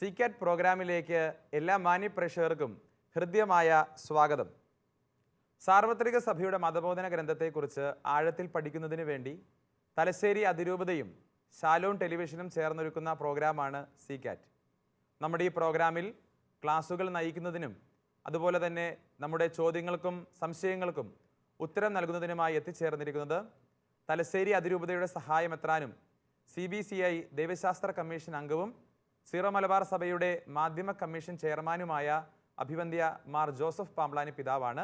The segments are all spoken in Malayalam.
സികാറ്റ് പ്രോഗ്രാമിലേക്ക് എല്ലാ മാന്യപ്രേക്ഷകർക്കും ഹൃദ്യമായ സ്വാഗതം. സാർവത്രിക സഭയുടെ മതബോധന ഗ്രന്ഥത്തെക്കുറിച്ച് ആഴത്തിൽ പഠിക്കുന്നതിന് വേണ്ടി തലശ്ശേരി അതിരൂപതയും ശാലോൺ ടെലിവിഷനും ചേർന്നൊരുക്കുന്ന പ്രോഗ്രാമാണ് സികാറ്റ്. നമ്മുടെ ഈ പ്രോഗ്രാമിൽ ക്ലാസുകൾ നയിക്കുന്നതിനും അതുപോലെ തന്നെ നമ്മുടെ ചോദ്യങ്ങൾക്കും സംശയങ്ങൾക്കും ഉത്തരം നൽകുന്നതിനുമായി എത്തിച്ചേർന്നിരിക്കുന്നത് തലശ്ശേരി അതിരൂപതയുടെ സഹായമെത്രാനും CBCI ദൈവശാസ്ത്ര കമ്മീഷൻ അംഗവും സീറോ മലബാർ സഭയുടെ മാധ്യമ കമ്മീഷൻ ചെയർമാനുമായ അഭിവന്ദ്യ മാർ ജോസഫ് പാംബ്ലാനി പിതാവാണ്.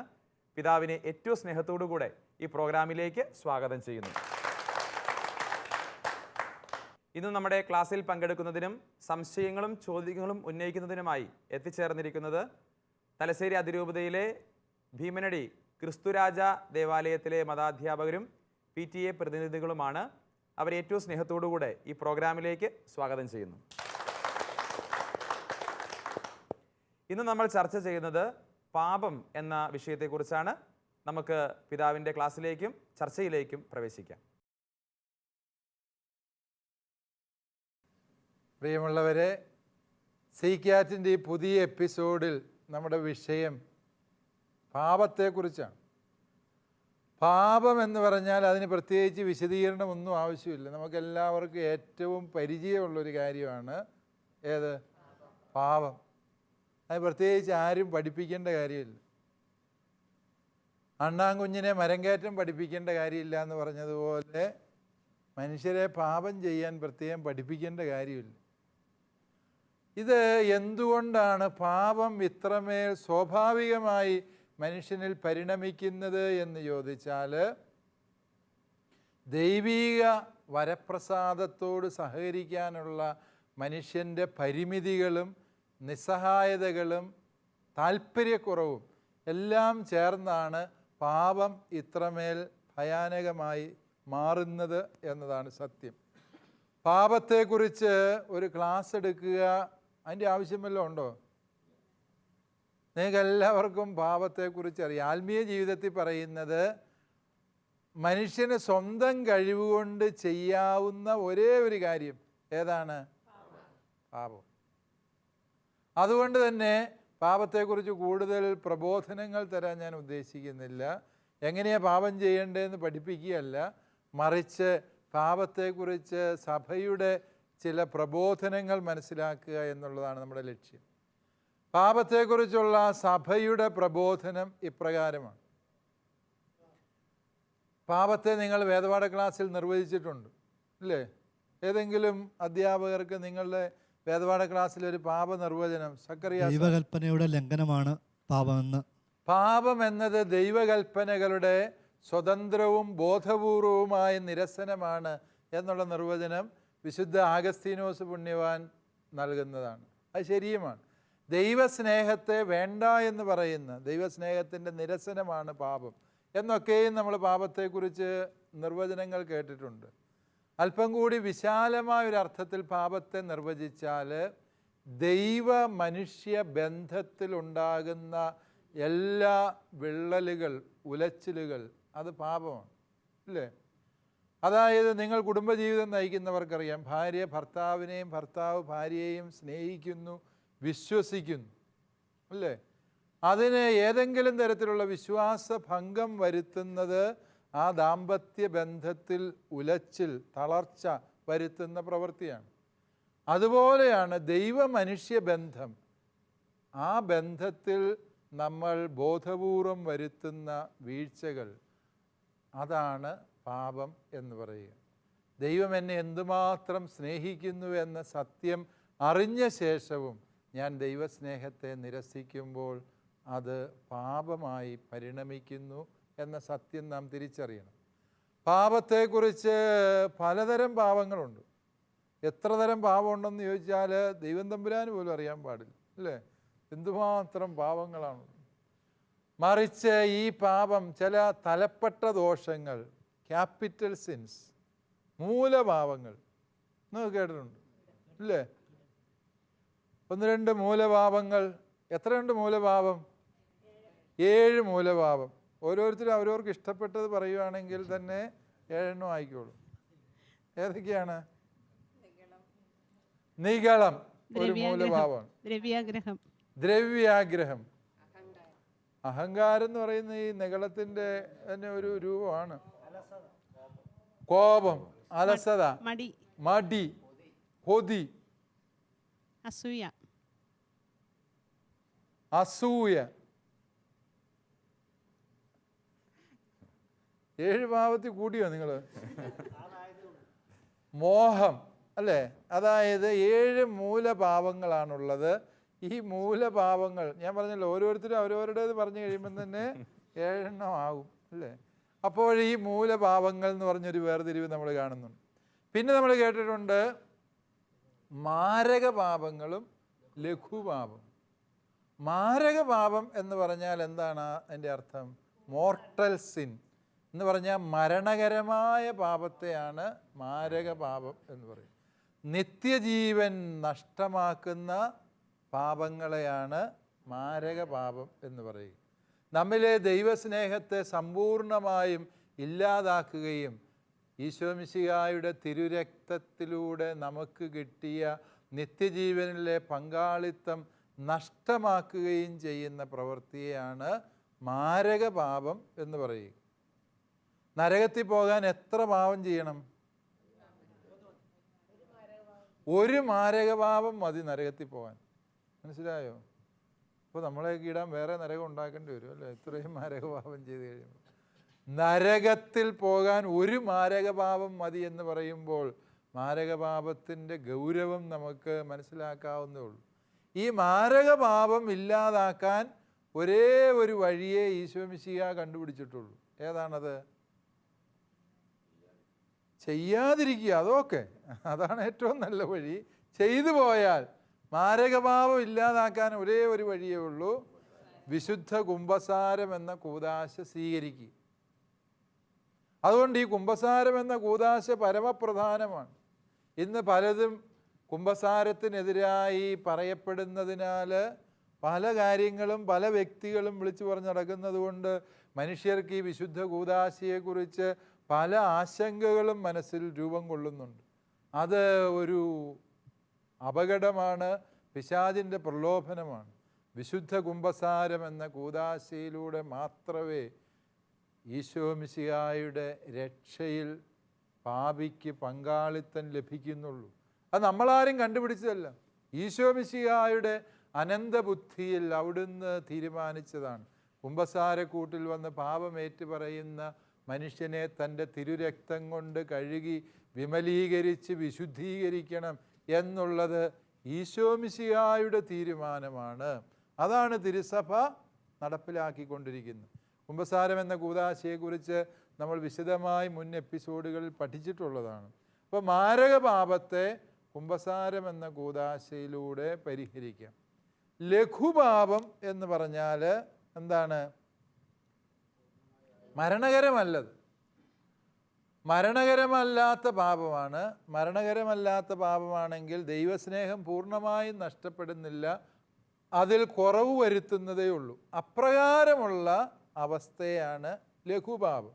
പിതാവിനെ ഏറ്റവും സ്നേഹത്തോടുകൂടെ ഈ പ്രോഗ്രാമിലേക്ക് സ്വാഗതം ചെയ്യുന്നു. ഇന്ന് നമ്മുടെ ക്ലാസ്സിൽ പങ്കെടുക്കുന്നതിനും സംശയങ്ങളും ചോദ്യങ്ങളും ഉന്നയിക്കുന്നതിനുമായി എത്തിച്ചേർന്നിരിക്കുന്നത് തലശ്ശേരി അതിരൂപതയിലെ ഭീമനടി ക്രിസ്തുരാജ ദേവാലയത്തിലെ മതാധ്യാപകരും PTA പ്രതിനിധികളുമാണ്. അവരെ ഏറ്റവും സ്നേഹത്തോടുകൂടെ ഈ പ്രോഗ്രാമിലേക്ക് സ്വാഗതം ചെയ്യുന്നു. ഇന്ന് നമ്മൾ ചർച്ച ചെയ്യുന്നത് പാപം എന്ന വിഷയത്തെക്കുറിച്ചാണ്. നമുക്ക് പിതാവിൻ്റെ ക്ലാസ്സിലേക്കും ചർച്ചയിലേക്കും പ്രവേശിക്കാം. പ്രിയമുള്ളവരെ, സികാറ്റിൻ്റെ ഈ പുതിയ എപ്പിസോഡിൽ നമ്മുടെ വിഷയം പാപത്തെക്കുറിച്ചാണ്. പാപം എന്ന് പറഞ്ഞാൽ അതിന് പ്രത്യേകിച്ച് വിശദീകരണമൊന്നും ആവശ്യമില്ല. നമുക്കെല്ലാവർക്കും ഏറ്റവും പരിചയമുള്ളൊരു കാര്യമാണ് ഏത്? പാപം. അത് പ്രത്യേകിച്ച് ആരും പഠിപ്പിക്കേണ്ട കാര്യമില്ല. അണ്ണാൻകുഞ്ഞിനെ മരം കയറ്റം പഠിപ്പിക്കേണ്ട കാര്യമില്ല എന്ന് പറഞ്ഞതുപോലെ മനുഷ്യരെ പാപം ചെയ്യാൻ പ്രത്യേകം പഠിപ്പിക്കേണ്ട കാര്യമില്ല. ഇത് എന്തുകൊണ്ടാണ് പാപം ഇത്രമേൽ സ്വാഭാവികമായി മനുഷ്യനിൽ പരിണമിക്കുന്നത് എന്ന് ചോദിച്ചാൽ, ദൈവീക വരപ്രസാദത്തോട് സഹകരിക്കാനുള്ള മനുഷ്യൻ്റെ പരിമിതികളും നിസ്സഹായതകളും താല്പര്യക്കുറവും എല്ലാം ചേർന്നാണ് പാപം ഇത്രമേൽ ഭയാനകമായി മാറുന്നത് എന്നതാണ് സത്യം. പാപത്തെക്കുറിച്ച് ഒരു ക്ലാസ് എടുക്കുക, അതിൻ്റെ ആവശ്യം വല്ലതും ഉണ്ടോ? നിങ്ങൾക്ക് എല്ലാവർക്കും പാപത്തെക്കുറിച്ച് അറിയാം. ആത്മീയ ജീവിതത്തിൽ പറയുന്നത് മനുഷ്യന് സ്വന്തം കഴിവുകൊണ്ട് ചെയ്യാവുന്ന ഒരേ ഒരു കാര്യം ഏതാണ്? പാപം. അതുകൊണ്ട് തന്നെ പാപത്തെക്കുറിച്ച് കൂടുതൽ പ്രബോധനങ്ങൾ തരാൻ ഞാൻ ഉദ്ദേശിക്കുന്നില്ല. എങ്ങനെയാണ് പാപം ചെയ്യേണ്ടതെന്ന് പഠിപ്പിക്കുകയല്ല, മറിച്ച് പാപത്തെക്കുറിച്ച് സഭയുടെ ചില പ്രബോധനങ്ങൾ മനസ്സിലാക്കുക എന്നുള്ളതാണ് നമ്മുടെ ലക്ഷ്യം. പാപത്തെക്കുറിച്ചുള്ള സഭയുടെ പ്രബോധനം ഇപ്രകാരമാണ്. പാപത്തെ നിങ്ങൾ വേദപാഠ ക്ലാസ്സിൽ നിർവചിച്ചിട്ടുണ്ട് അല്ലേ? ഏതെങ്കിലും അധ്യാപകർക്ക് നിങ്ങളുടെ വേദപാഠ ക്ലാസ്സിൽ ഒരു പാപ നിർവചനം? സക്കറിയാസ്, ദൈവകൽപ്പനയുടെ ലംഘനമാണ് പാപമെന്ന്. പാപം എന്നത് ദൈവകൽപ്പനകളുടെ സ്വതന്ത്രവും ബോധപൂർവവുമായ നിരസനമാണ് എന്നുള്ള നിർവചനം വിശുദ്ധ ആഗസ്തീനോസ് പുണ്യവാൻ നൽകുന്നതാണ്. അത് ശരിയുമാണ്. ദൈവസ്നേഹത്തെ വേണ്ട എന്ന് പറയുന്ന ദൈവസ്നേഹത്തിൻ്റെ നിരസനമാണ് പാപം എന്നൊക്കെയും നമ്മൾ പാപത്തെക്കുറിച്ച് നിർവചനങ്ങൾ കേട്ടിട്ടുണ്ട്. അല്പം കൂടി വിശാലമായൊരർത്ഥത്തിൽ പാപത്തെ നിർവചിച്ചാൽ ദൈവ മനുഷ്യ ബന്ധത്തിലുണ്ടാകുന്ന എല്ലാ വിള്ളലുകൾ, ഉലച്ചിലുകൾ, അത് പാപമാണ് അല്ലേ? അതായത് നിങ്ങൾ കുടുംബജീവിതം നയിക്കുന്നവർക്കറിയാം, ഭാര്യ ഭർത്താവിനെയും ഭർത്താവ് ഭാര്യയെയും സ്നേഹിക്കുന്നു, വിശ്വസിക്കുന്നു അല്ലേ? അതിന് ഏതെങ്കിലും തരത്തിലുള്ള വിശ്വാസഭംഗം വരുത്തുന്നത് ആ ദാമ്പത്യ ബന്ധത്തിൽ ഉലച്ചിൽ, തളർച്ച വരുത്തുന്ന പ്രവൃത്തിയാണ്. അതുപോലെയാണ് ദൈവ മനുഷ്യ ബന്ധം. ആ ബന്ധത്തിൽ നമ്മൾ ബോധപൂർവം വരുത്തുന്ന വീഴ്ചകൾ, അതാണ് പാപം എന്ന് പറയുക. ദൈവം എന്നെ എന്തുമാത്രം സ്നേഹിക്കുന്നു എന്ന സത്യം അറിഞ്ഞ ശേഷവും ഞാൻ ദൈവസ്നേഹത്തെ നിരസിക്കുമ്പോൾ അത് പാപമായി പരിണമിക്കുന്നു എന്ന സത്യം നാം തിരിച്ചറിയണം. പാപത്തെക്കുറിച്ച് പലതരം പാപങ്ങളുണ്ട്. എത്ര തരം പാപമുണ്ടെന്ന് ചോദിച്ചാൽ ദൈവം തമ്പുരാന് പോലും അറിയാൻ പാടില്ല അല്ലേ? എന്തുമാത്രം പാപങ്ങളാണ്. മറിച്ച് ഈ പാപം ചില തലപ്പെട്ട ദോഷങ്ങൾ, ക്യാപിറ്റൽ സിൻസ്, മൂലപാപങ്ങൾ നിങ്ങൾക്ക് കേട്ടിട്ടുണ്ട് ഇല്ലേ? 1-2 മൂലപാപങ്ങൾ. എത്രയുണ്ട് മൂലപാപം? 7 മൂലപാപം. ഓരോരുത്തരും അവരവർക്ക് ഇഷ്ടപ്പെട്ടത് പറയുകയാണെങ്കിൽ തന്നെ 7 ആയിക്കോളും. ഏതൊക്കെയാണ്? നിഗളം, ഒരു മൂലഭാവമാണ്. ദ്രവ്യാഗ്രഹം. ദ്രവ്യാഗ്രഹം. അഹങ്കാരം എന്ന് പറയുന്ന ഈ നിഗളത്തിൻ്റെ തന്നെ ഒരു രൂപമാണ്. കോപം, അലസത, മടി, മടി, കൊതി, അസൂയ, അസൂയ. 7 ഭാവത്തിൽ കൂടിയോ നിങ്ങൾ? മോഹം, അല്ലേ? അതായത് 7 മൂലഭാവങ്ങളാണുള്ളത്. ഈ മൂലഭാവങ്ങൾ ഞാൻ പറഞ്ഞല്ലോ, ഓരോരുത്തരും അവരവരുടേത് പറഞ്ഞു കഴിയുമ്പം തന്നെ 7 എണ്ണം ആകും, അല്ലേ? അപ്പോൾ ഈ മൂലഭാവങ്ങൾ എന്ന് പറഞ്ഞൊരു വേർതിരിവ് നമ്മൾ കാണുന്നുണ്ട്. പിന്നെ നമ്മൾ കേട്ടിട്ടുണ്ട് മാരകപാപങ്ങളും ലഘുപാപം. മാരകപാപം എന്ന് പറഞ്ഞാൽ എന്താണ് അതിൻ്റെ അർത്ഥം? മോർട്ടൽ സിൻ എന്ന് പറഞ്ഞാൽ മരണകരമായ പാപത്തെയാണ് മാരകപാപം എന്ന് പറയും. നിത്യജീവൻ നഷ്ടമാക്കുന്ന പാപങ്ങളെയാണ് മാരകപാപം എന്ന് പറയുക. നമ്മിലെ ദൈവസ്നേഹത്തെ സമ്പൂർണമായും ഇല്ലാതാക്കുകയും ഈശോമിശിഹായുടെ തിരുരക്തത്തിലൂടെ നമുക്ക് കിട്ടിയ നിത്യജീവനിലെ പങ്കാളിത്തം നഷ്ടമാക്കുകയും ചെയ്യുന്ന പ്രവൃത്തിയെയാണ് മാരകപാപം എന്ന് പറയുക. നരകത്തിൽ പോകാൻ എത്ര പാപം ചെയ്യണം? ഒരു മാരകപാപം മതി നരകത്തിൽ പോകാൻ. മനസ്സിലായോ? അപ്പോൾ നമ്മളെയൊക്കെ ഇടാൻ വേറെ നരകം ഉണ്ടാക്കേണ്ടി വരും, അല്ലേ? ഇത്രയും മാരകപാപം ചെയ്ത് കഴിയുമ്പോൾ നരകത്തിൽ പോകാൻ ഒരു മാരകപാപം മതി എന്ന് പറയുമ്പോൾ മാരകപാപത്തിൻ്റെ ഗൗരവം നമുക്ക് മനസ്സിലാക്കാവുന്നേ ഉള്ളൂ. ഈ മാരകപാപം ഇല്ലാതാക്കാൻ ഒരേ ഒരു വഴിയേ ഈശോമിശിഹാ കണ്ടുപിടിച്ചിട്ടുള്ളൂ. ഏതാണത്? ചെയ്യാതിരിക്കുക. അതൊക്കെ അതാണ് ഏറ്റവും നല്ല വഴി. ചെയ്തു പോയാൽ മാരകപാപം ഇല്ലാതാക്കാൻ ഒരേ ഒരു വഴിയേ ഉള്ളൂ. വിശുദ്ധ കുംഭസാരം എന്ന കൂദാശ സ്വീകരിക്കുക. അതുകൊണ്ട് ഈ കുംഭസാരം എന്ന കൂദാശ പരമപ്രധാനമാണ്. ഇന്ന് പലതും കുംഭസാരത്തിനെതിരായി പറയപ്പെടുന്നതിനാൽ പല കാര്യങ്ങളും പല വ്യക്തികളും വിളിച്ചു പറഞ്ഞ് നടക്കുന്നത് കൊണ്ട് മനുഷ്യർക്ക് ഈ വിശുദ്ധ കൂദാശയെക്കുറിച്ച് പല ആശങ്കകളും മനസ്സിൽ രൂപം കൊള്ളുന്നുണ്ട്. അത് ഒരു അപകടമാണ്, പിശാചിൻ്റെ പ്രലോഭനമാണ്. വിശുദ്ധ കുംഭസാരം എന്ന കൂദാശയിലൂടെ മാത്രമേ ഈശോമിശിഹായുടെ രക്ഷയിൽ പാപിക്ക് പങ്കാളിത്തം ലഭിക്കുന്നുള്ളൂ. അത് നമ്മളാരും കണ്ടുപിടിച്ചതല്ല. ഈശോമിശിഹായുടെ അനന്തബുദ്ധിയിൽ അവിടുന്ന് തീരുമാനിച്ചതാണ്. കുംഭസാരക്കൂട്ടിൽ വന്ന് പാപമേറ്റ് പറയുന്ന മനുഷ്യനെ തൻ്റെ തിരുരക്തം കൊണ്ട് കഴുകി വിമലീകരിച്ച് വിശുദ്ധീകരിക്കണം എന്നുള്ളത് ഈശോമിശിഹായുടെ തീരുമാനമാണ്. അതാണ് തിരുസഭ നടപ്പിലാക്കിക്കൊണ്ടിരിക്കുന്നത്. കുംഭസാരം എന്ന കൂദാശയെക്കുറിച്ച് നമ്മൾ വിശദമായി മുൻ എപ്പിസോഡുകളിൽ പഠിച്ചിട്ടുള്ളതാണ്. അപ്പോൾ മാരകപാപത്തെ കുംഭസാരം എന്ന കൂദാശയിലൂടെ പരിഹരിക്കാം. ലഘുപാപം എന്ന് പറഞ്ഞാൽ എന്താണ്? മരണകരമല്ലത്. മരണകരമല്ലാത്ത പാപമാണ്. മരണകരമല്ലാത്ത പാപമാണെങ്കിൽ ദൈവസ്നേഹം പൂർണ്ണമായും നഷ്ടപ്പെടുന്നില്ല, അതിൽ കുറവ് വരുത്തുന്നതേ ഉള്ളൂ. അപ്രകാരമുള്ള അവസ്ഥയാണ് ലഘുപാപം.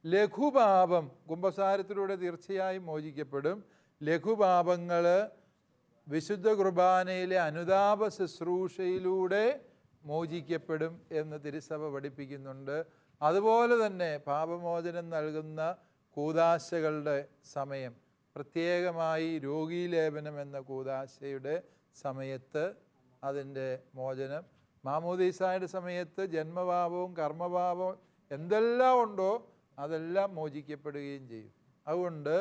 ലഘുപാപം കുംഭസാരത്തിലൂടെ തീർച്ചയായും മോചിക്കപ്പെടും. ലഘുപാപങ്ങൾ വിശുദ്ധ കുർബാനയിലെ അനുതാപ ശുശ്രൂഷയിലൂടെ മോചിക്കപ്പെടും എന്ന് തിരുസഭ പഠിപ്പിക്കുന്നുണ്ട്. അതുപോലെ തന്നെ പാപമോചനം നൽകുന്ന കൂദാശകളുടെ സമയം, പ്രത്യേകമായി രോഗീലേപനം എന്ന കൂദാശയുടെ സമയത്ത് അതിൻ്റെ മോചനം, മാമോദീസായുടെ സമയത്ത് ജന്മപാപവും കർമ്മപാപവും എന്തെല്ലാം ഉണ്ടോ അതെല്ലാം മോചിക്കപ്പെടുകയും ചെയ്യും. അതുകൊണ്ട്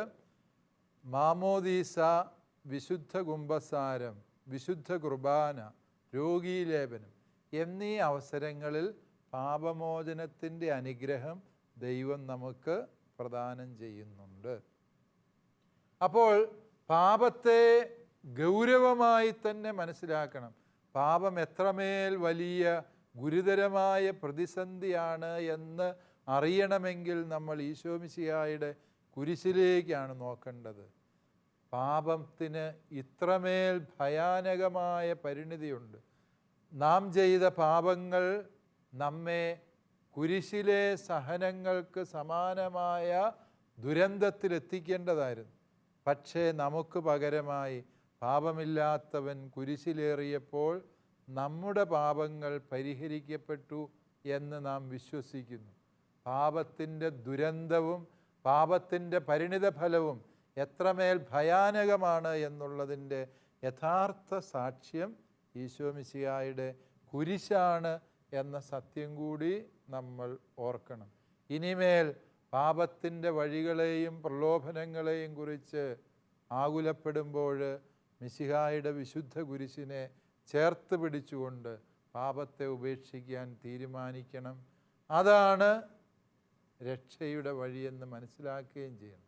മാമോദീസ, വിശുദ്ധ കുംഭസാരം, വിശുദ്ധ കുർബാന, രോഗീലേപനം എന്നീ അവസരങ്ങളിൽ പാപമോചനത്തിൻ്റെ അനുഗ്രഹം ദൈവം നമുക്ക് പ്രദാനം ചെയ്യുന്നുണ്ട്. അപ്പോൾ പാപത്തെ ഗൗരവമായി തന്നെ മനസ്സിലാക്കണം. പാപം എത്രമേൽ വലിയ ഗുരുതരമായ പ്രതിസന്ധിയാണ് എന്ന് അറിയണമെങ്കിൽ നമ്മൾ ഈശോമിശിഹായുടെ കുരിശിലേക്കാണ് നോക്കേണ്ടത്. പാപത്തിന് ഇത്രമേൽ ഭയാനകമായ പരിണിതിയുണ്ട്. നാം ചെയ്ത പാപങ്ങൾ നമ്മെ കുരിശിലെ സഹനങ്ങൾക്ക് സമാനമായ ദുരന്തത്തിലെത്തിക്കേണ്ടതായിരുന്നു. പക്ഷേ നമുക്ക് പകരമായി പാപമില്ലാത്തവൻ കുരിശിലേറിയപ്പോൾ നമ്മുടെ പാപങ്ങൾ പരിഹരിക്കപ്പെട്ടു എന്ന് നാം വിശ്വസിക്കുന്നു. പാപത്തിൻ്റെ ദുരന്തവും പാപത്തിൻ്റെ പരിണിതഫലവും എത്രമേൽ ഭയാനകമാണ് എന്നുള്ളതിൻ്റെ യഥാർത്ഥ സാക്ഷ്യം ഈശോമിശിഹായുടെ കുരിശാണ് എന്ന സത്യം കൂടി നമ്മൾ ഓർക്കണം. ഇനിമേൽ പാപത്തിൻ്റെ വഴികളെയും പ്രലോഭനങ്ങളെയും കുറിച്ച് ആകുലപ്പെടുമ്പോൾ മിശിഹായുടെ വിശുദ്ധ കുരിശിനെ ചേർത്ത് പിടിച്ചുകൊണ്ട് പാപത്തെ ഉപേക്ഷിക്കാൻ തീരുമാനിക്കണം. അതാണ് രക്ഷയുടെ വഴിയെന്ന് മനസ്സിലാക്കുകയും ചെയ്യണം.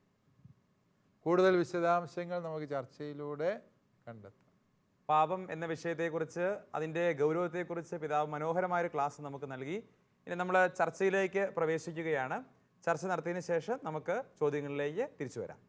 കൂടുതൽ വിശദാംശങ്ങൾ നമുക്ക് ചർച്ചയിലൂടെ കണ്ടെത്താം. പാപം എന്ന വിഷയത്തെക്കുറിച്ച്, അതിൻ്റെ ഗൗരവത്തെക്കുറിച്ച് പിതാവ് മനോഹരമായൊരു ക്ലാസ് നമുക്ക് നൽകി. ഇനി നമ്മൾ ചർച്ചയിലേക്ക് പ്രവേശിക്കുകയാണ്. ചർച്ച നടത്തിയതിന് ശേഷം നമുക്ക് ചോദ്യങ്ങളിലേക്ക് തിരിച്ചു വരാം.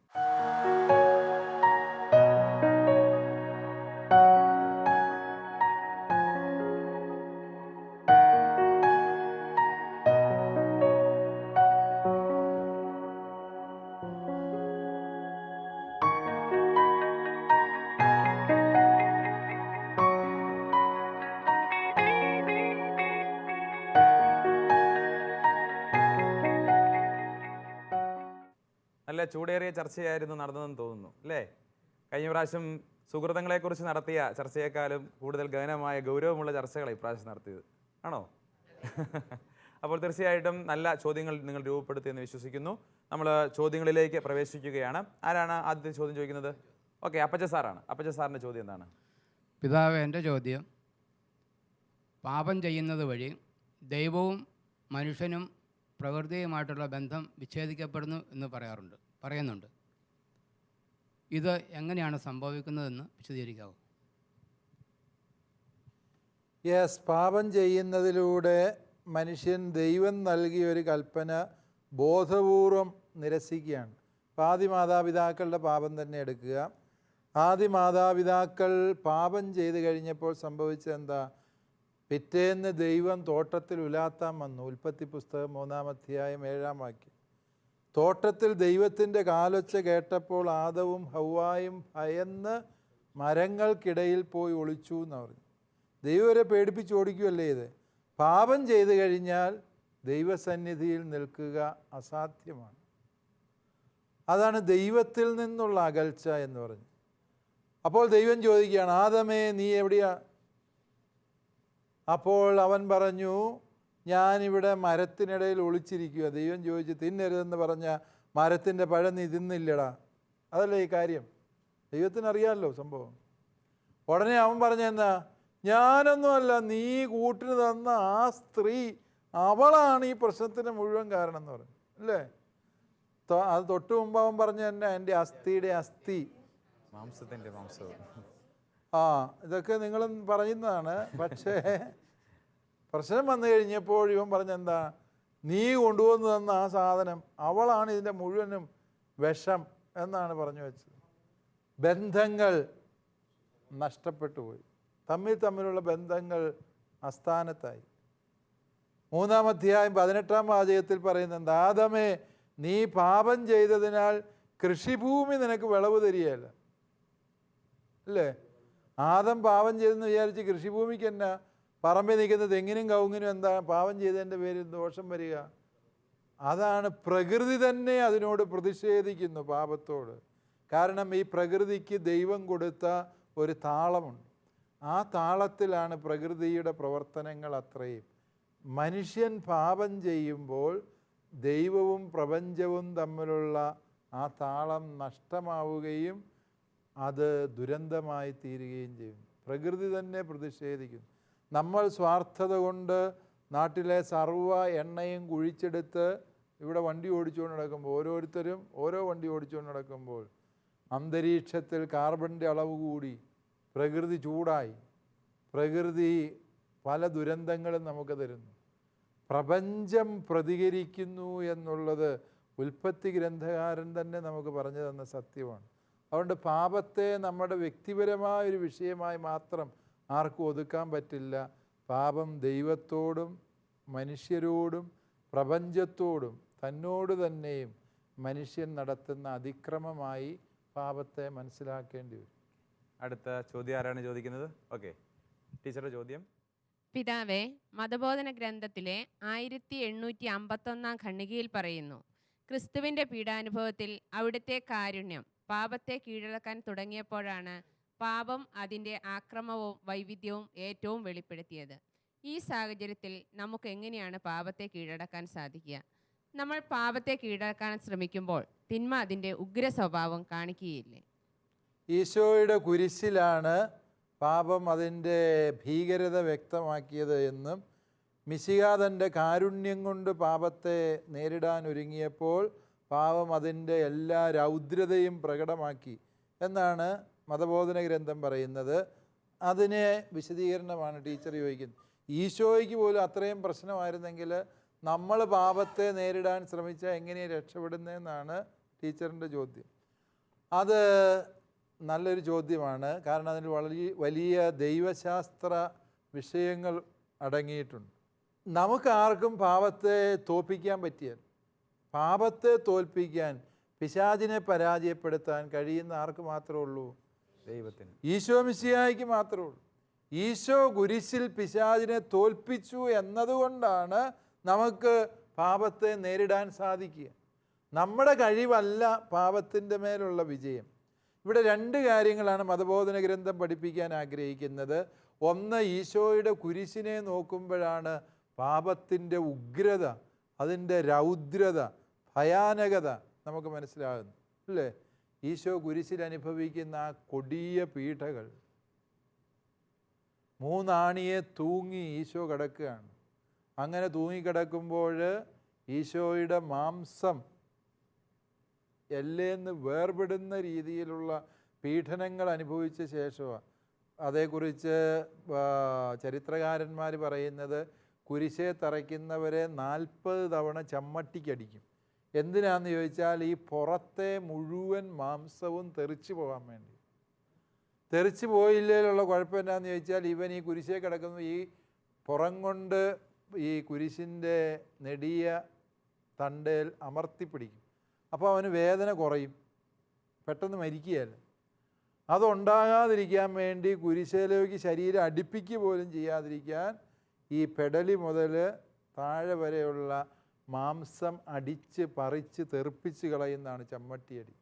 നല്ല ചൂടേറിയ ചർച്ചയായിരുന്നു നടന്നതെന്ന് തോന്നുന്നു, അല്ലേ? കഴിഞ്ഞ പ്രാവശ്യം സുഹൃത്തുക്കളെക്കുറിച്ച് നടത്തിയ ചർച്ചയേക്കാളും കൂടുതൽ ഗഹനമായ ഗൗരവമുള്ള ചർച്ചകളാണ് ഇപ്രാവശ്യം നടത്തിയത്, ആണോ? അപ്പോൾ തീർച്ചയായിട്ടും നല്ല ചോദ്യങ്ങൾ നിങ്ങൾ രൂപപ്പെടുത്തിയെന്ന് വിശ്വസിക്കുന്നു. നമ്മൾ ചോദ്യങ്ങളിലേക്ക് പ്രവേശിക്കുകയാണ്. ആരാണ് ആദ്യത്തെ ചോദ്യം ചോദിക്കുന്നത്? ഓക്കെ, അപ്പച്ച സാറാണ്. അപ്പച്ച സാറിൻ്റെ ചോദ്യം എന്താണ്? പിതാവ്, എൻ്റെ ചോദ്യം, പാപം ചെയ്യുന്നത് വഴി ദൈവവും മനുഷ്യനും പ്രകൃതിയുമായിട്ടുള്ള ബന്ധം വിച്ഛേദിക്കപ്പെടുന്നു എന്ന് പറയുന്നുണ്ട്. ഇത് എങ്ങനെയാണ് സംഭവിക്കുന്നതെന്ന് വിശദീകരിക്കാവോ? യെസ്, പാപം ചെയ്യുന്നതിലൂടെ മനുഷ്യൻ ദൈവം നൽകിയ ഒരു കൽപ്പന ബോധപൂർവം നിരസിക്കുകയാണ്. അപ്പോൾ ആദ്യ മാതാപിതാക്കളുടെ പാപം തന്നെ എടുക്കുക. ആദ്യ മാതാപിതാക്കൾ പാപം ചെയ്ത് കഴിഞ്ഞപ്പോൾ സംഭവിച്ചത് എന്താ? പിറ്റേന്ന് ദൈവം തോട്ടത്തിൽ ഉലാത്താൻ വന്നു. ഉൽപ്പത്തി പുസ്തകം 3-ാം അധ്യായം 7-ാം വാക്യം. തോട്ടത്തിൽ ദൈവത്തിൻ്റെ കാലൊച്ച കേട്ടപ്പോൾ ആദവും ഹവ്വായും ഭയന്ന് മരങ്ങൾക്കിടയിൽ പോയി ഒളിച്ചു എന്ന് പറഞ്ഞു. ദൈവം അവരെ പേടിപ്പിച്ച് ഓടിക്കുകയല്ലേ ഇത്? പാപം ചെയ്തു കഴിഞ്ഞാൽ ദൈവസന്നിധിയിൽ നിൽക്കുക അസാധ്യമാണ്. അതാണ് ദൈവത്തിൽ നിന്നുള്ള അകൽച്ച എന്ന് പറഞ്ഞു. അപ്പോൾ ദൈവം ചോദിക്കുകയാണ്, ആദമേ നീ എവിടെയാ? അപ്പോൾ അവൻ പറഞ്ഞു, ഞാനിവിടെ മരത്തിനിടയിൽ ഒളിച്ചിരിക്കുക. ദൈവം ചോദിച്ചു, തിന്നരുതെന്ന് പറഞ്ഞ മരത്തിൻ്റെ പഴം നീ തിന്നില്ലടാ. അതല്ലേ ഈ കാര്യം? ദൈവത്തിനറിയാമല്ലോ സംഭവം. ഉടനെ അവൻ പറഞ്ഞെന്നാ, ഞാനൊന്നുമല്ല, നീ കൂട്ടിന് തന്ന ആ സ്ത്രീ, അവളാണ് ഈ പ്രശ്നത്തിന് മുഴുവൻ കാരണം എന്ന് പറഞ്ഞു, അല്ലേ? അത് തൊട്ട് മുമ്പ് അവൻ പറഞ്ഞു തന്നെ, എൻ്റെ അസ്ഥിയുടെ അസ്ഥി, മാംസത്തിൻ്റെ മാംസവും. ഇതൊക്കെ നിങ്ങളും പറയുന്നതാണ്. പക്ഷേ പ്രശ്നം വന്നു കഴിഞ്ഞപ്പോൾ ഇവൻ പറഞ്ഞെന്താ, നീ കൊണ്ടുവന്ന് തന്ന ആ സാധനം, അവളാണ് ഇതിൻ്റെ മുഴുവനും വിഷം എന്നാണ് പറഞ്ഞു വെച്ചത്. ബന്ധങ്ങൾ നഷ്ടപ്പെട്ടു പോയി. തമ്മിലുള്ള ബന്ധങ്ങൾ അസ്ഥാനത്തായി. 3-ാം അധ്യായം 18-ാം വാചകത്തിൽ പറയുന്നുണ്ട്, ആദമേ നീ പാപം ചെയ്തതിനാൽ കൃഷിഭൂമി നിനക്ക് വിളവ് തരികയല്ല. അല്ലേ? ആദം പാപം ചെയ്തെന്ന് വിചാരിച്ച് കൃഷിഭൂമിക്ക് എന്നാ? പറമ്പിൽ നിൽക്കുന്ന തെങ്ങിനും കവുങ്ങിനും എന്താ പാപം ചെയ്തതിൻ്റെ പേരിൽ ദോഷം വരിക? അതാണ് പ്രകൃതി തന്നെ അതിനോട് പ്രതിഷേധിക്കുന്നു, പാപത്തോട്. കാരണം ഈ പ്രകൃതിക്ക് ദൈവം കൊടുത്ത ഒരു താളമുണ്ട്. ആ താളത്തിലാണ് പ്രകൃതിയുടെ പ്രവർത്തനങ്ങൾ അത്രയും. മനുഷ്യൻ പാപം ചെയ്യുമ്പോൾ ദൈവവും പ്രപഞ്ചവും തമ്മിലുള്ള ആ താളം നഷ്ടമാവുകയും അത് ദുരന്തമായി തീരുകയും ചെയ്യുന്നു. പ്രകൃതി തന്നെ പ്രതിഷേധിക്കുന്നു. നമ്മൾ സ്വാർത്ഥത കൊണ്ട് നാട്ടിലെ സർവ്വ എണ്ണയും കുഴിച്ചെടുത്ത് ഇവിടെ വണ്ടി ഓടിച്ചുകൊണ്ട് നടക്കുമ്പോൾ, ഓരോരുത്തരും ഓരോ വണ്ടി ഓടിച്ചുകൊണ്ട് നടക്കുമ്പോൾ അന്തരീക്ഷത്തിൽ കാർബണിൻ്റെ അളവ് കൂടി, പ്രകൃതി ചൂടായി, പ്രകൃതി പല ദുരന്തങ്ങളും നമുക്ക് തരുന്നു. പ്രപഞ്ചം പ്രതികരിക്കുന്നു എന്നുള്ളത് ഉൽപ്പത്തി ഗ്രന്ഥകാരൻ തന്നെ നമുക്ക് പറഞ്ഞു തന്ന സത്യമാണ്. അതുകൊണ്ട് പാപത്തെ നമ്മുടെ വ്യക്തിപരമായൊരു വിഷയമായി മാത്രം ആർക്കും ഒതുക്കാൻ പറ്റില്ല. പാപം ദൈവത്തോടും മനുഷ്യരോടും പ്രപഞ്ചത്തോടും തന്നോട് തന്നെയും മനുഷ്യൻ നടത്തുന്ന അതിക്രമമായി പാപത്തെ മനസ്സിലാക്കേണ്ടി വരും. അടുത്ത ചോദ്യം ആരാണ് ചോദിക്കുന്നത്? ഓക്കെ, ടീച്ചറുടെ ചോദ്യം. പിതാവേ, മതബോധന ഗ്രന്ഥത്തിലെ 1851 ഖണ്ഡികയിൽ പറയുന്നു, ക്രിസ്തുവിൻ്റെ പീഡാനുഭവത്തിൽ അവിടുത്തെ കാരുണ്യം പാപത്തെ കീഴടക്കാൻ തുടങ്ങിയപ്പോഴാണ് പാപം അതിൻ്റെ ആക്രമവും വൈവിധ്യവും ഏറ്റവും വെളിപ്പെടുത്തിയത്. ഈ സാഹചര്യത്തിൽ നമുക്ക് എങ്ങനെയാണ് പാപത്തെ കീഴടക്കാൻ സാധിക്കുക? നമ്മൾ പാപത്തെ കീഴടക്കാൻ ശ്രമിക്കുമ്പോൾ തിന്മ അതിൻ്റെ ഉഗ്ര സ്വഭാവം കാണിക്കുകയില്ലേ? ഈശോയുടെ കുരിശിലാണ് പാപം അതിൻ്റെ ഭീകരത വ്യക്തമാക്കിയത് എന്നും മിശിഹാ തൻ്റെ കാരുണ്യം കൊണ്ട് പാപത്തെ നേരിടാൻ ഒരുങ്ങിയപ്പോൾ പാപം അതിൻ്റെ എല്ലാ രൗദ്രതയും പ്രകടമാക്കി എന്നാണ് മതബോധന ഗ്രന്ഥം പറയുന്നത്. അതിനെ വിശദീകരണമാണ് ടീച്ചർ ചോദിക്കുന്നത്. ഈശോയ്ക്ക് പോലും അത്രയും പ്രശ്നമായിരുന്നെങ്കിൽ നമ്മൾ പാപത്തെ നേരിടാൻ ശ്രമിച്ചാൽ എങ്ങനെയാണ് രക്ഷപ്പെടുന്നതെന്നാണ് ടീച്ചറിൻ്റെ ചോദ്യം. അത് നല്ലൊരു ചോദ്യമാണ്. കാരണം അതിൽ വലിയ ദൈവശാസ്ത്ര വിഷയങ്ങൾ അടങ്ങിയിട്ടുണ്ട്. നമുക്കാർക്കും പാപത്തെ തോൽപ്പിക്കാൻ പറ്റിയാൽ, പാപത്തെ തോൽപ്പിക്കാൻ, പിശാചിനെ പരാജയപ്പെടുത്താൻ കഴിയുന്ന ആർക്ക് മാത്രമേ ഉള്ളൂ? ദൈവത്തിന്, ഈശോ മിശിഹായ്ക്ക് മാത്രമേ ഉള്ളൂ. ഈശോ കുരിശിൽ പിശാചിനെ തോൽപ്പിച്ചു എന്നതുകൊണ്ടാണ് നമുക്ക് പാപത്തെ നേരിടാൻ സാധിക്കുക. നമ്മുടെ കഴിവല്ല പാപത്തിൻ്റെ മേലുള്ള വിജയം. ഇവിടെ രണ്ട് കാര്യങ്ങളാണ് മതബോധന ഗ്രന്ഥം പഠിപ്പിക്കാൻ ആഗ്രഹിക്കുന്നത്. ഒന്ന്, ഈശോയുടെ കുരിശിനെ നോക്കുമ്പോഴാണ് പാപത്തിൻ്റെ ഉഗ്രത, അതിൻ്റെ രൗദ്രത, ഭയാനകത നമുക്ക് മനസ്സിലാകുന്നു, അല്ലേ? ഈശോ കുരിശിൽ അനുഭവിക്കുന്ന ആ കൊടിയ പീഡകൾ. 3 ആണിയെ തൂങ്ങി ഈശോ കിടക്കുകയാണ്. അങ്ങനെ തൂങ്ങിക്കിടക്കുമ്പോൾ ഈശോയുടെ മാംസം എല്ലേന്ന് വേർപെടുന്ന രീതിയിലുള്ള പീഡനങ്ങൾ അനുഭവിച്ച ശേഷമാണ്. അതേക്കുറിച്ച് ചരിത്രകാരന്മാർ പറയുന്നത്, കുരിശെ തറയ്ക്കുന്നവരെ 40 തവണ ചമ്മട്ടിക്കടിക്കും. എന്തിനാന്ന് ചോദിച്ചാൽ ഈ പുറത്തെ മുഴുവൻ മാംസവും തെറിച്ചു പോകാൻ വേണ്ടി. തെറിച്ചു പോയില്ലേലുള്ള കുഴപ്പം എന്നാന്ന് ചോദിച്ചാൽ, ഇവൻ ഈ കുരിശെ കിടക്കുന്ന ഈ പുറം കൊണ്ട് ഈ കുരിശിൻ്റെ നെടിയ തണ്ടേൽ അമർത്തിപ്പിടിക്കും. അപ്പോൾ അവന് വേദന കുറയും, പെട്ടെന്ന് മരിക്കുകയല്ല. അതുണ്ടാകാതിരിക്കാൻ വേണ്ടി കുരിശയിലേക്ക് ശരീരം അടുപ്പിക്കുക പോലും ചെയ്യാതിരിക്കാൻ ഈ പെടലി മുതൽ താഴെ വരെയുള്ള മാംസം അടിച്ച് പറിച്ച് തെറിപ്പിച്ച് കളയുന്നതാണ് ചമ്മട്ടിയടി.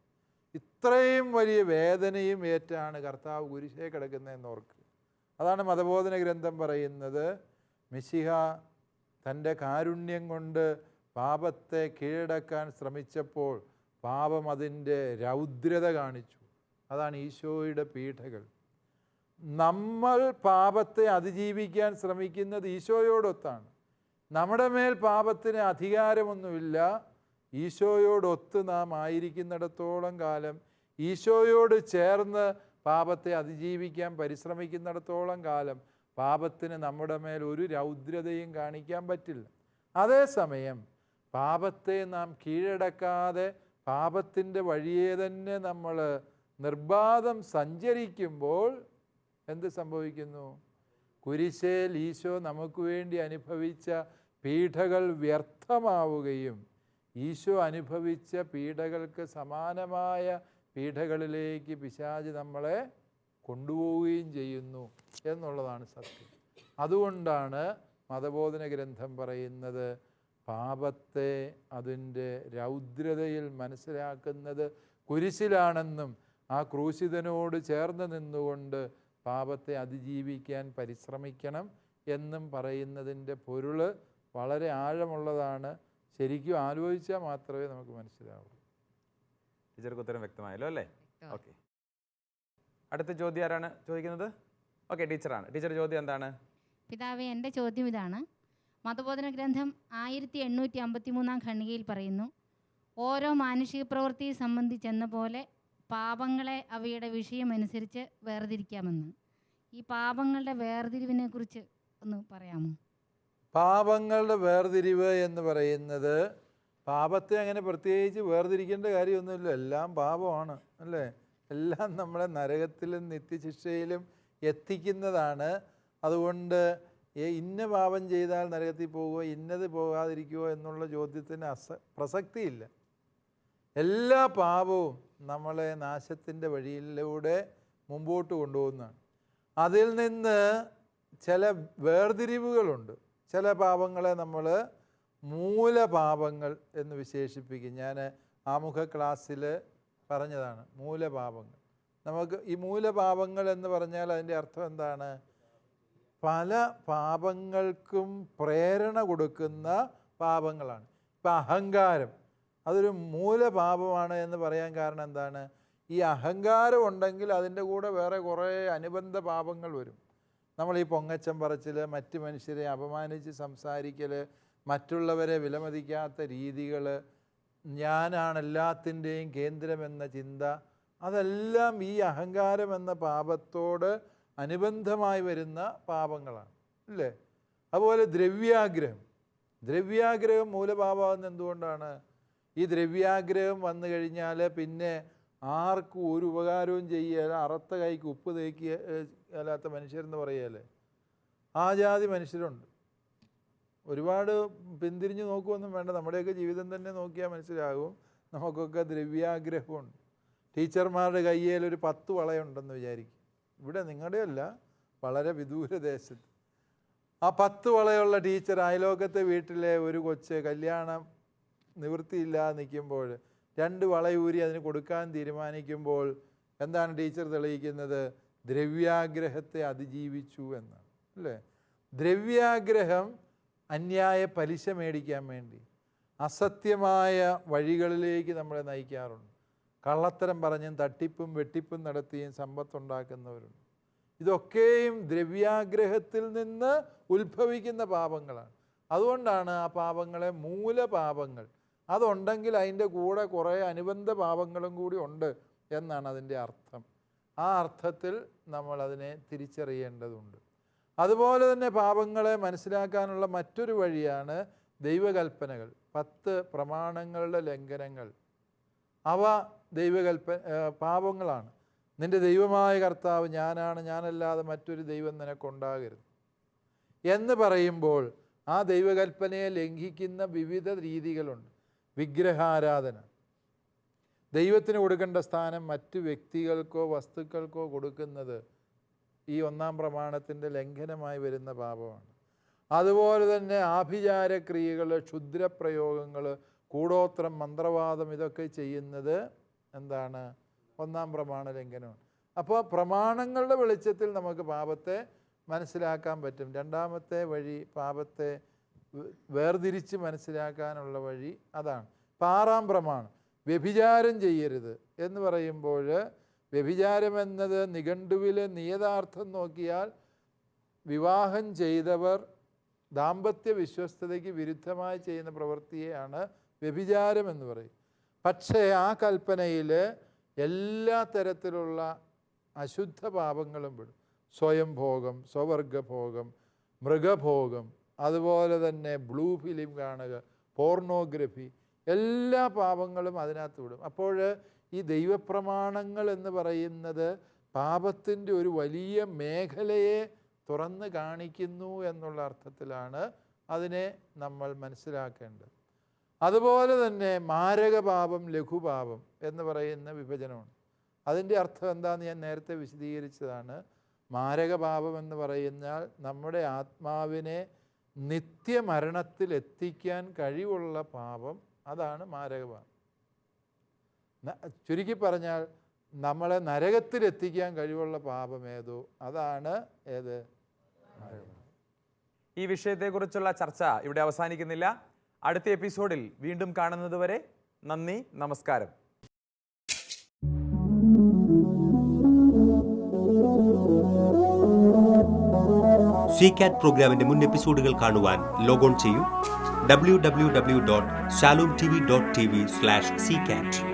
ഇത്രയും വലിയ വേദനയും ഏറ്റാണ് കർത്താവ് കുരിശേ കിടക്കുന്നതെന്ന് ഓർക്കുക. അതാണ് മതബോധന ഗ്രന്ഥം പറയുന്നത്, മിശിഹ തൻ്റെ കാരുണ്യം കൊണ്ട് പാപത്തെ കീഴടക്കാൻ ശ്രമിച്ചപ്പോൾ പാപം അതിൻ്റെ രൗദ്രത കാണിച്ചു. അതാണ് ഈശോയുടെ പീഡകൾ. നമ്മൾ പാപത്തെ അതിജീവിക്കാൻ ശ്രമിക്കുന്നത് ഈശോയോടൊത്താണ്. നമ്മുടെ മേൽ പാപത്തിന് അധികാരമൊന്നുമില്ല. ഈശോയോടൊത്ത് നാം ആയിരിക്കുന്നിടത്തോളം കാലം, ഈശോയോട് ചേർന്ന് പാപത്തെ അതിജീവിക്കാൻ പരിശ്രമിക്കുന്നിടത്തോളം കാലം പാപത്തിന് നമ്മുടെ മേൽ ഒരു രൗദ്രതയും കാണിക്കാൻ പറ്റില്ല. അതേസമയം പാപത്തെ നാം കീഴടക്കാതെ പാപത്തിൻ്റെ വഴിയെ തന്നെ നമ്മൾ നിർബാധം സഞ്ചരിക്കുമ്പോൾ എന്ത് സംഭവിക്കുന്നു? കുരിശേൽ ഈശോ നമുക്ക് വേണ്ടി അനുഭവിച്ച പീഡകൾ വ്യർത്ഥമാവുകയും ഈശോ അനുഭവിച്ച പീഡകൾക്ക് സമാനമായ പീഡകളിലേക്ക് പിശാച് നമ്മളെ കൊണ്ടുപോവുകയും ചെയ്യുന്നു എന്നുള്ളതാണ് സത്യം. അതുകൊണ്ടാണ് മതബോധന ഗ്രന്ഥം പറയുന്നത്, പാപത്തെ അതിൻ്റെ രൗദ്രതയിൽ മനസ്സിലാക്കുന്നത് കുരിശിലാണെന്നും ആ ക്രൂശിതനോട് ചേർന്ന് നിന്നുകൊണ്ട് പാപത്തെ അതിജീവിക്കാൻ പരിശ്രമിക്കണം എന്നും പറയുന്നതിൻ്റെ പൊരുൾ വളരെ ആഴമുള്ളതാണ്. ശരിക്കും ആലോചിച്ചാൽ മാത്രമേ നമുക്ക് മനസ്സിലാവൂ. ടീച്ചർക്ക് ഉത്തരം വ്യക്തമായല്ലോ അല്ലേ? ഓക്കെ, അടുത്ത ചോദ്യം ആരാണ് ചോദിക്കുന്നത്? ഓക്കെ, ടീച്ചറാണ്. ടീച്ചറുടെ ചോദ്യം എന്താണ്? പിതാവേ, എൻ്റെ ചോദ്യം ഇതാണ്. മതബോധന ഗ്രന്ഥം 1853 ഖണ്ഡികയിൽ പറയുന്നു, ഓരോ മാനുഷിക പ്രവൃത്തിയെ സംബന്ധിച്ചെന്ന പോലെ പാപങ്ങളെ അവയുടെ വിഷയമനുസരിച്ച് വേർതിരിക്കാമെന്ന്. ഈ പാപങ്ങളുടെ വേർതിരിവിനെ കുറിച്ച് ഒന്ന് പറയാമോ? പാപങ്ങളുടെ വേർതിരിവ് എന്ന് പറയുന്നത്, പാപത്തെ അങ്ങനെ പ്രത്യേകിച്ച് വേർതിരിക്കേണ്ട കാര്യമൊന്നുമില്ല. എല്ലാം പാപമാണ്, അല്ലേ? എല്ലാം നമ്മളെ നരകത്തിലും നിത്യശിക്ഷയിലും എത്തിക്കുന്നതാണ്. അതുകൊണ്ട് ഇന്ന പാപം ചെയ്താൽ നരകത്തിൽ പോകുമോ, ഇന്നത് പോകാതിരിക്കുമോ എന്നുള്ള ചോദ്യത്തിന് പ്രസക്തിയില്ല. എല്ലാ പാപവും നമ്മളെ നാശത്തിൻ്റെ വഴിയിലൂടെ മുമ്പോട്ട് കൊണ്ടുപോകുന്നതാണ്. അതിൽ നിന്ന് ചില വേർതിരിവുകളുണ്ട്. ചില പാപങ്ങളെ നമ്മൾ മൂലപാപങ്ങൾ എന്ന് വിശേഷിപ്പിക്കും. ഞാൻ ആമുഖ ക്ലാസ്സിൽ പറഞ്ഞതാണ് മൂലപാപങ്ങൾ. നമുക്ക് ഈ മൂലപാപങ്ങൾ എന്ന് പറഞ്ഞാൽ അതിൻ്റെ അർത്ഥം എന്താണ്? പല പാപങ്ങൾക്കും പ്രേരണ കൊടുക്കുന്ന പാപങ്ങളാണ്. ഇപ്പം അഹങ്കാരം അതൊരു മൂലപാപമാണ് എന്ന് പറയാൻ കാരണം എന്താണ്? ഈ അഹങ്കാരം ഉണ്ടെങ്കിൽ അതിൻ്റെ കൂടെ വേറെ കുറേ അനുബന്ധ പാപങ്ങൾ വരും. നമ്മൾ ഈ പൊങ്ങച്ചം പറച്ചിൽ, മറ്റ് മനുഷ്യരെ അപമാനിച്ച് സംസാരിക്കൽ, മറ്റുള്ളവരെ വിലമതിക്കാത്ത രീതികൾ, ഞാനാണ് എല്ലാത്തിൻ്റെയും കേന്ദ്രമെന്ന ചിന്ത, അതെല്ലാം ഈ അഹങ്കാരം എന്ന പാപത്തോട് അനുബന്ധമായി വരുന്ന പാപങ്ങളാണ്, അല്ലേ? അതുപോലെ ദ്രവ്യാഗ്രഹം മൂലപാപമാകുന്നത് എന്തുകൊണ്ടാണ്? ഈ ദ്രവ്യാഗ്രഹം വന്നു കഴിഞ്ഞാൽ പിന്നെ ആർക്കും ഒരു ഉപകാരവും ചെയ്യുക, അറുത്ത കൈക്ക് ഉപ്പ് തേക്കിയല്ലാത്ത മനുഷ്യരെന്ന് പറയുകയല്ലേ. ആ ജാതി മനുഷ്യരുണ്ട്. ഒരുപാട് പിന്തിരിഞ്ഞ് നോക്കുമൊന്നും വേണ്ട, നമ്മുടെയൊക്കെ ജീവിതം തന്നെ നോക്കിയാൽ മനസ്സിലാകും. നമുക്കൊക്കെ ദ്രവ്യാഗ്രഹമുണ്ട്. ടീച്ചർമാരുടെ കയ്യിൽ ഒരു 10 വളയുണ്ടെന്ന് വിചാരിക്കും. ഇവിടെ നിങ്ങളുടെയല്ല, വളരെ വിദൂര ദേശത്ത്. ആ 10 വളയുള്ള ടീച്ചർ അയലോക്കത്തെ വീട്ടിലെ ഒരു കൊച്ച് കല്യാണം നിവൃത്തിയില്ലാതെ നിൽക്കുമ്പോൾ 2 വളയൂരി അതിന് കൊടുക്കാൻ തീരുമാനിക്കുമ്പോൾ എന്താണ് ടീച്ചർ തെളിയിക്കുന്നത്? ദ്രവ്യാഗ്രഹത്തെ അതിജീവിച്ചു എന്നാണ്, അല്ലേ? ദ്രവ്യാഗ്രഹം അന്യായ പലിശ മേടിക്കാൻ വേണ്ടി അസത്യമായ വഴികളിലേക്ക് നമ്മളെ നയിക്കാറുണ്ട്. കള്ളത്തരം പറഞ്ഞും തട്ടിപ്പും വെട്ടിപ്പും നടത്തിയും സമ്പത്തുണ്ടാക്കുന്നവരുണ്ട്. ഇതൊക്കെയും ദ്രവ്യാഗ്രഹത്തിൽ നിന്ന് ഉത്ഭവിക്കുന്ന പാപങ്ങളാണ്. അതുകൊണ്ടാണ് ആ പാപങ്ങളെ മൂലപാപങ്ങൾ. അതുണ്ടെങ്കിൽ അതിൻ്റെ കൂടെ കുറേ അനുബന്ധ പാപങ്ങളും കൂടി ഉണ്ട് എന്നാണ് അതിൻ്റെ അർത്ഥം. ആ അർത്ഥത്തിൽ നമ്മളതിനെ തിരിച്ചറിയേണ്ടതുണ്ട്. അതുപോലെ തന്നെ പാപങ്ങളെ മനസ്സിലാക്കാനുള്ള മറ്റൊരു വഴിയാണ് ദൈവകൽപ്പനകൾ, 10 പ്രമാണങ്ങളുടെ ലംഘനങ്ങൾ. അവ പാപങ്ങളാണ്. നിൻ്റെ ദൈവമായ കർത്താവ് ഞാനാണ്, ഞാനല്ലാതെ മറ്റൊരു ദൈവം നിനക്കുണ്ടാകരുത് എന്ന് പറയുമ്പോൾ ആ ദൈവകൽപ്പനയെ ലംഘിക്കുന്ന വിവിധ രീതികളുണ്ട്. വിഗ്രഹാരാധന, ദൈവത്തിന് കൊടുക്കേണ്ട സ്ഥാനം മറ്റു വ്യക്തികൾക്കോ വസ്തുക്കൾക്കോ കൊടുക്കുന്നത് ഈ 1-ാം പ്രമാണത്തിൻ്റെ ലംഘനമായി വരുന്ന പാപമാണ്. അതുപോലെ തന്നെ ആഭിചാരക്രിയകൾ, ക്ഷുദ്രപ്രയോഗങ്ങൾ, കൂടോത്രം, മന്ത്രവാദം, ഇതൊക്കെ ചെയ്യുന്നത് എന്താണ്? 1-ാം പ്രമാണ ലംഘനമാണ്. അപ്പോൾ പ്രമാണങ്ങളുടെ വെളിച്ചത്തിൽ നമുക്ക് പാപത്തെ മനസ്സിലാക്കാൻ പറ്റും. 2ാമത്തെ വഴി പാപത്തെ വേർതിരിച്ച് മനസ്സിലാക്കാനുള്ള വഴി അതാണ്. 6-ാം പ്രമാണം വ്യഭിചാരം ചെയ്യരുത് എന്ന് പറയുമ്പോൾ വ്യഭിചാരം എന്നത് നിഘണ്ടുവിലെ നിയതാർത്ഥം നോക്കിയാൽ വിവാഹം ചെയ്തവർ ദാമ്പത്യ വിശ്വസ്തതയ്ക്ക് വിരുദ്ധമായി ചെയ്യുന്ന പ്രവൃത്തിയെയാണ് വ്യഭിചാരം എന്ന് പറയും. പക്ഷേ ആ കൽപ്പനയിൽ എല്ലാ തരത്തിലുള്ള അശുദ്ധ പാപങ്ങളും പെടും. സ്വയംഭോഗം, സ്വവർഗഭോഗം, മൃഗഭോഗം, അതുപോലെ തന്നെ ബ്ലൂ ഫിലിം കാണുക, പോർണോഗ്രഫി, എല്ലാ പാപങ്ങളും അതിനകത്ത് വിടും. അപ്പോൾ ഈ ദൈവപ്രമാണങ്ങൾ എന്ന് പറയുന്നത് പാപത്തിൻ്റെ ഒരു വലിയ മേഖലയെ തുറന്ന് കാണിക്കുന്നു എന്നുള്ള അർത്ഥത്തിലാണ് അതിനെ നമ്മൾ മനസ്സിലാക്കേണ്ടത്. അതുപോലെ തന്നെ മാരകപാപം, ലഘുപാപം എന്ന് പറയുന്ന വിഭജനമുണ്ട്. അതിൻ്റെ അർത്ഥം എന്താണെന്ന് ഞാൻ നേരത്തെ വിശദീകരിച്ചതാണ്. മാരകപാപം എന്ന് പറയുന്നാൽ നമ്മുടെ ആത്മാവിനെ നിത്യമരണത്തിൽ എത്തിക്കാൻ കഴിവുള്ള പാപം, അതാണ് മാരകപാപം. ചുരുക്കി പറഞ്ഞാൽ നമ്മളെ നരകത്തിലെത്തിക്കാൻ കഴിവുള്ള പാപം ഏതോ അതാണ് ഏത്? ഈ വിഷയത്തെക്കുറിച്ചുള്ള ചർച്ച ഇവിടെ അവസാനിക്കുന്നില്ല. അടുത്ത എപ്പിസോഡിൽ വീണ്ടും കാണുന്നതുവരെ നന്ദി, നമസ്കാരം. CCAT പ്രോഗ്രാമിന്റെ മുൻ എപ്പിസോഡുകൾ കാണുവാൻ ലോഗോൺ ചെയ്യൂ www.shalomtv.tv/ccat.